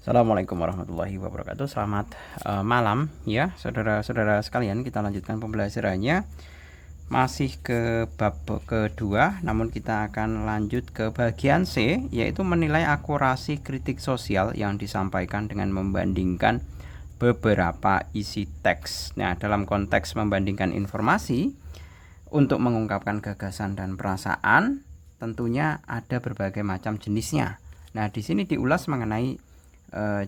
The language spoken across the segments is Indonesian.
Assalamualaikum warahmatullahi wabarakatuh. Selamat malam ya saudara-saudara sekalian. Kita lanjutkan pembelajarannya. Masih ke bab kedua, namun kita akan lanjut ke bagian C, yaitu menilai akurasi kritik sosial yang disampaikan dengan membandingkan beberapa isi teks. Nah, dalam konteks membandingkan informasi untuk mengungkapkan gagasan dan perasaan, tentunya ada berbagai macam jenisnya. Nah, di sini diulas mengenai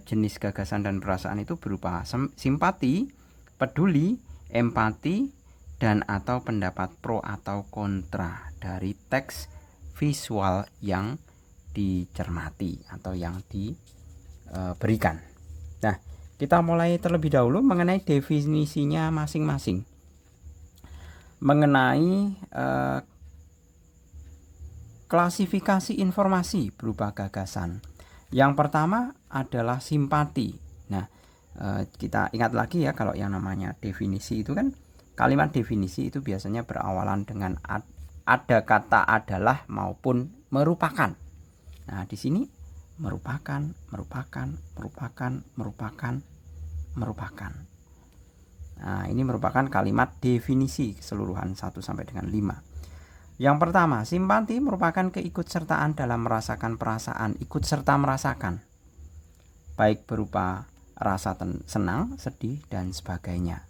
jenis gagasan dan perasaan itu berupa simpati, peduli, empati, dan atau pendapat pro atau kontra dari teks visual yang dicermati atau yang diberikan. Nah, kita mulai terlebih dahulu mengenai definisinya masing-masing. Mengenai klasifikasi informasi berupa gagasan. Yang pertama adalah simpati. Nah, kita ingat lagi ya, kalau yang namanya definisi itu kan, kalimat definisi itu biasanya berawalan dengan ada kata adalah maupun merupakan. Nah, di sini merupakan. Nah, ini merupakan kalimat definisi keseluruhan 1 sampai dengan 5. Yang pertama, simpati merupakan keikutsertaan dalam merasakan perasaan, ikut serta merasakan, baik berupa rasa senang, sedih, dan sebagainya.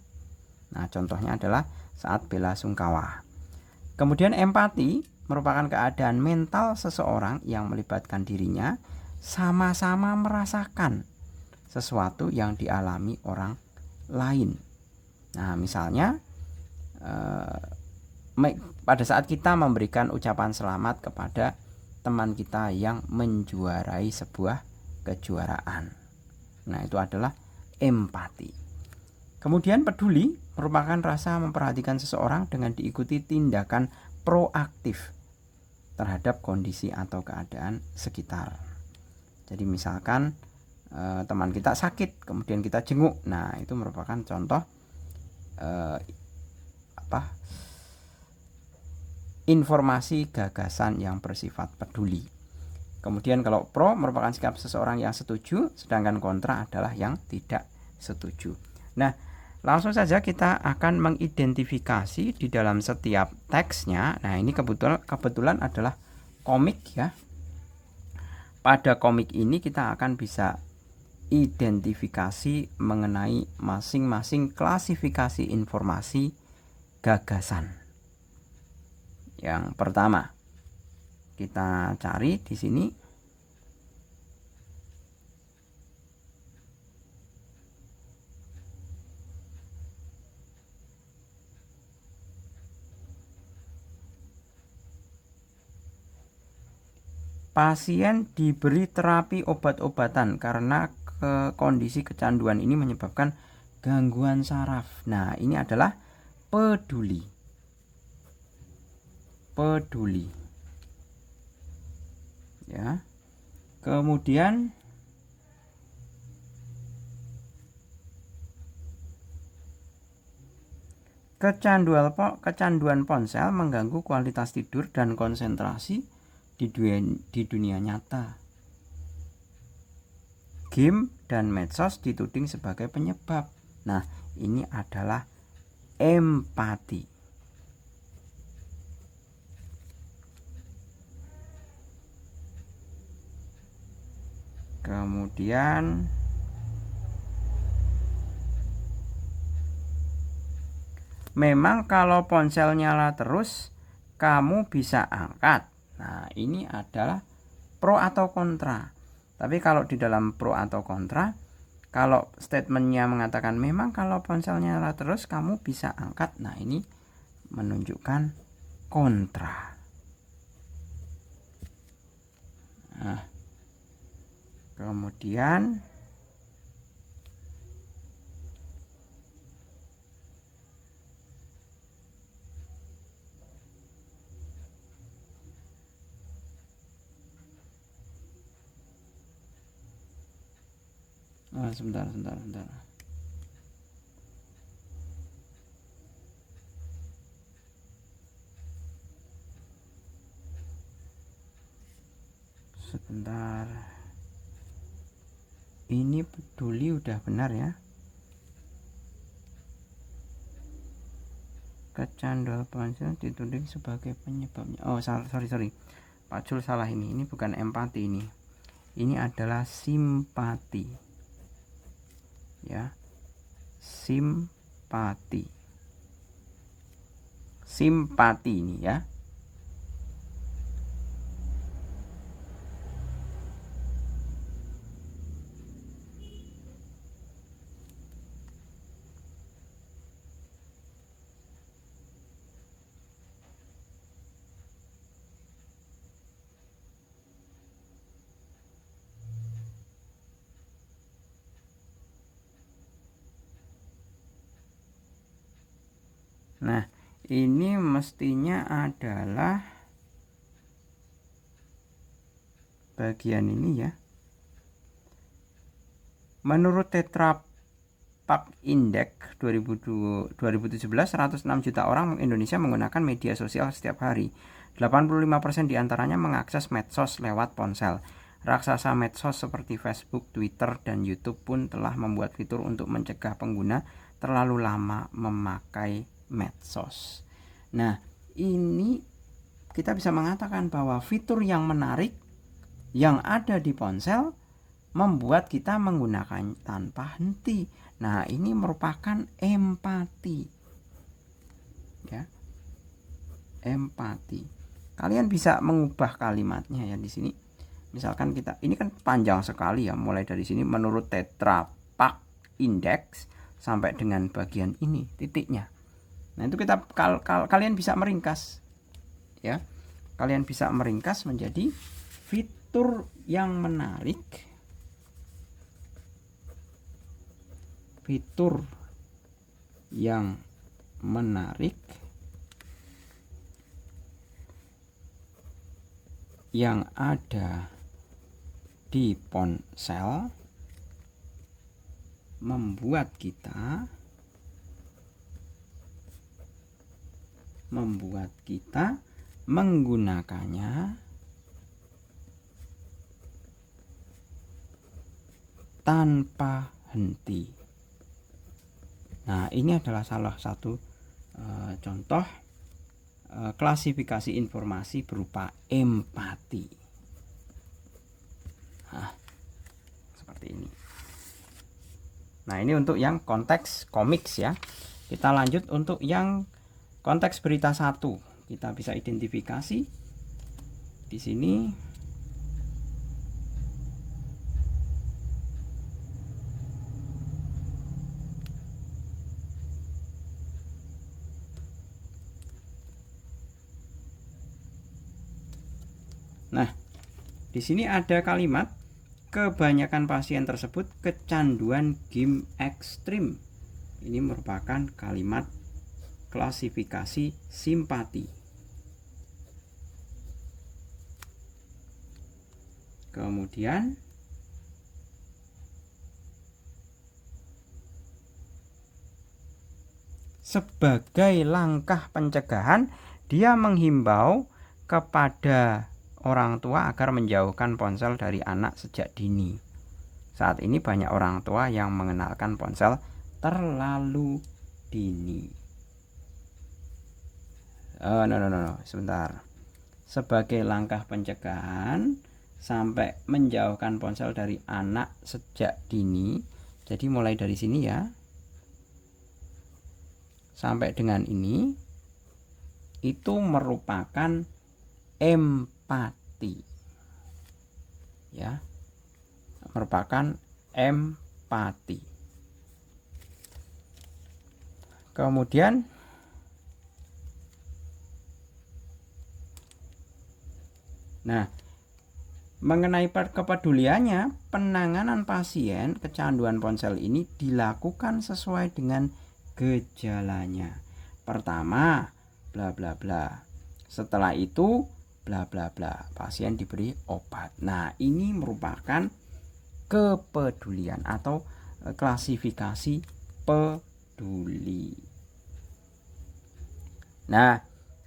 Nah, contohnya adalah saat bela sungkawa. Kemudian empati merupakan keadaan mental seseorang yang melibatkan dirinya sama-sama merasakan sesuatu yang dialami orang lain. Nah, misalnya pada saat kita memberikan ucapan selamat kepada teman kita yang menjuarai sebuah kejuaraan. Nah, itu adalah empati. Kemudian peduli merupakan rasa memperhatikan seseorang dengan diikuti tindakan proaktif terhadap kondisi atau keadaan sekitar. Jadi misalkan teman kita sakit, kemudian kita jenguk. Nah, itu merupakan contoh informasi gagasan yang bersifat peduli. Kemudian kalau pro merupakan sikap seseorang yang setuju, sedangkan kontra adalah yang tidak setuju. Nah, langsung saja kita akan mengidentifikasi di dalam setiap teksnya. Nah, ini kebetulan adalah komik ya. Pada komik ini kita akan bisa identifikasi mengenai masing-masing klasifikasi informasi gagasan. Yang pertama, kita cari di sini pasien diberi terapi obat-obatan karena kondisi kecanduan ini menyebabkan gangguan saraf. Nah, ini adalah peduli. Ya. Kemudian kecanduan ponsel mengganggu kualitas tidur dan konsentrasi di dunia nyata. Game dan medsos dituding sebagai penyebab. Nah, ini adalah empati. Kemudian memang kalau ponsel nyala terus kamu bisa angkat. Nah, ini adalah pro atau kontra. Tapi kalau di dalam pro atau kontra, kalau statementnya mengatakan memang kalau ponsel nyala terus kamu bisa angkat, nah ini menunjukkan kontra. Nah, kemudian sebentar. Ini peduli udah benar ya. Kecanduan ponsel dituding sebagai penyebabnya. Oh, sorry. Pak Jul salah ini. Ini bukan empati ini. Ini adalah simpati. Ya. Simpati. Simpati ini ya. Nah, ini mestinya adalah bagian ini ya. Menurut Tetra Pak Index 2017, 106 juta orang Indonesia menggunakan media sosial setiap hari. 85% diantaranya mengakses medsos lewat ponsel. Raksasa medsos seperti Facebook, Twitter, dan YouTube pun telah membuat fitur untuk mencegah pengguna terlalu lama memakai medsos. Nah, ini kita bisa mengatakan bahwa fitur yang menarik yang ada di ponsel membuat kita menggunakan tanpa henti. Nah, ini merupakan empati. Ya. Empati. Kalian bisa mengubah kalimatnya ya di sini. Misalkan kita, ini kan panjang sekali ya, mulai dari sini menurut Tetra Pak Index sampai dengan bagian ini titiknya. Nah, itu kita kalian bisa meringkas ya. Kalian bisa meringkas menjadi fitur yang menarik. Fitur yang menarik yang ada di ponsel membuat kita menggunakannya tanpa henti. Nah, ini adalah salah satu contoh klasifikasi informasi berupa empati. Nah, seperti ini. Nah, ini untuk yang konteks komiks ya. Kita lanjut untuk yang konteks berita 1. Kita bisa identifikasi di sini. Nah, di sini ada kalimat kebanyakan pasien tersebut kecanduan game ekstrim. Ini merupakan kalimat klasifikasi simpati. Kemudian sebagai langkah pencegahan, dia menghimbau kepada orang tua agar menjauhkan ponsel dari anak sejak dini. Saat ini banyak orang tua yang mengenalkan ponsel terlalu dini. Sebentar. Sebagai langkah pencegahan sampai menjauhkan ponsel dari anak sejak dini. Jadi mulai dari sini ya. Sampai dengan ini itu merupakan empati. Ya. Merupakan empati. Kemudian mengenai kepeduliannya, penanganan pasien kecanduan ponsel ini dilakukan sesuai dengan gejalanya. Pertama, bla bla bla. Setelah itu, bla bla bla. Pasien diberi obat. Nah, ini merupakan kepedulian atau klasifikasi peduli. Nah,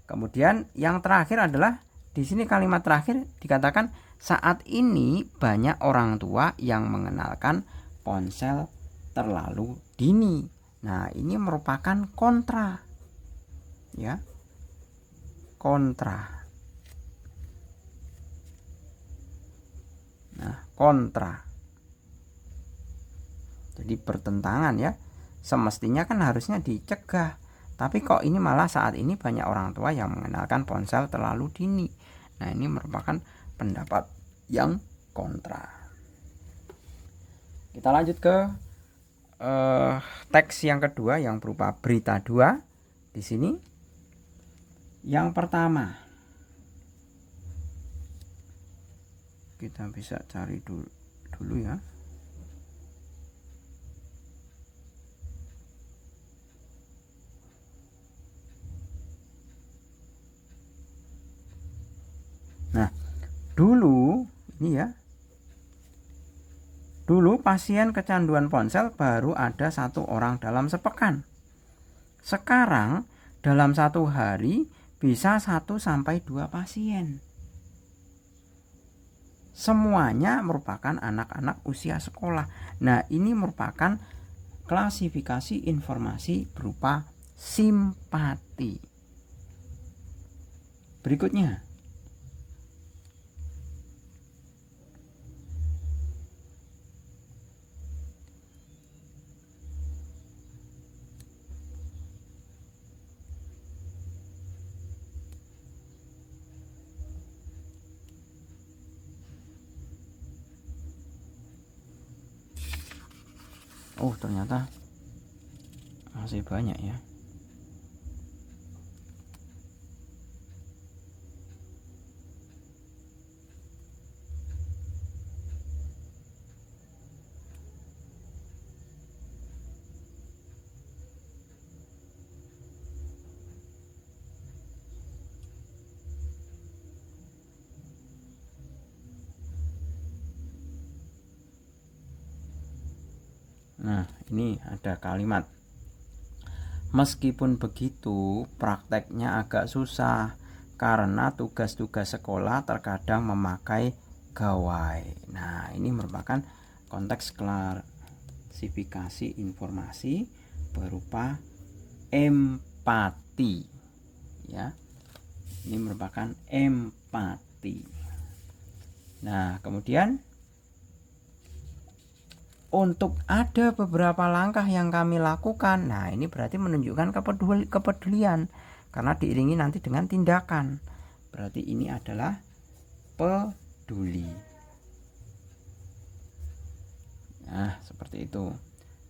kemudian yang terakhir adalah di sini kalimat terakhir dikatakan saat ini banyak orang tua yang mengenalkan ponsel terlalu dini. Nah, ini merupakan kontra. Ya. Kontra. Nah, kontra. Jadi bertentangan ya. Semestinya kan harusnya dicegah. Tapi kok ini malah saat ini banyak orang tua yang mengenalkan ponsel terlalu dini. Nah, ini merupakan pendapat yang kontra. Kita lanjut ke teks yang kedua yang berupa berita 2 di sini. Yang pertama, kita bisa cari dulu ya. Nah, dulu ini ya. Dulu pasien kecanduan ponsel baru ada 1 orang dalam sepekan. Sekarang dalam 1 hari bisa 1-2 pasien. Semuanya merupakan anak-anak usia sekolah. Nah, ini merupakan klasifikasi informasi berupa simpati. Berikutnya, oh ternyata masih banyak ya. Nah, ini ada kalimat. Meskipun begitu, prakteknya agak susah karena tugas-tugas sekolah terkadang memakai gawai. Nah, ini merupakan konteks klasifikasi informasi berupa empati. Ya. Ini merupakan empati. Nah, kemudian untuk ada beberapa langkah yang kami lakukan. Nah, ini berarti menunjukkan kepedulian karena diiringi nanti dengan tindakan. Berarti ini adalah peduli. Nah, seperti itu.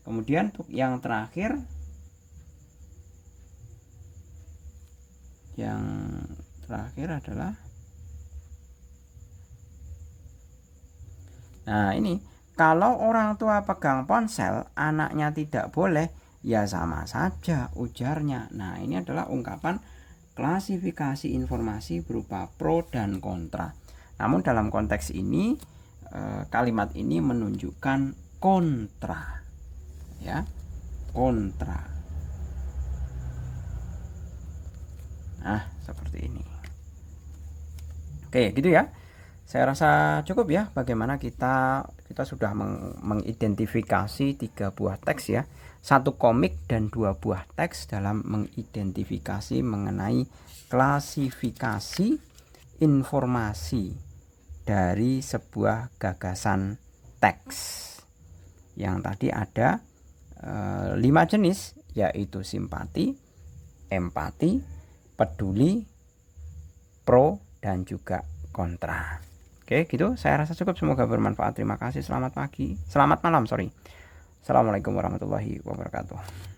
Kemudian untuk yang terakhir, adalah nah, ini kalau orang tua pegang ponsel, anaknya tidak boleh, ya sama saja ujarnya. Nah, ini adalah ungkapan klasifikasi informasi berupa pro dan kontra. Namun dalam konteks ini, kalimat ini menunjukkan kontra. Ya, kontra. Nah, seperti ini. Oke, gitu ya. Saya rasa cukup ya bagaimana kita sudah mengidentifikasi 3 buah teks ya. 1 komik dan 2 buah teks dalam mengidentifikasi mengenai klasifikasi informasi dari sebuah gagasan teks. Yang tadi ada 5 jenis, yaitu simpati, empati, peduli, pro, dan juga kontra. Oke, gitu. Saya rasa cukup. Semoga bermanfaat. Terima kasih. Selamat malam. Assalamualaikum warahmatullahi wabarakatuh.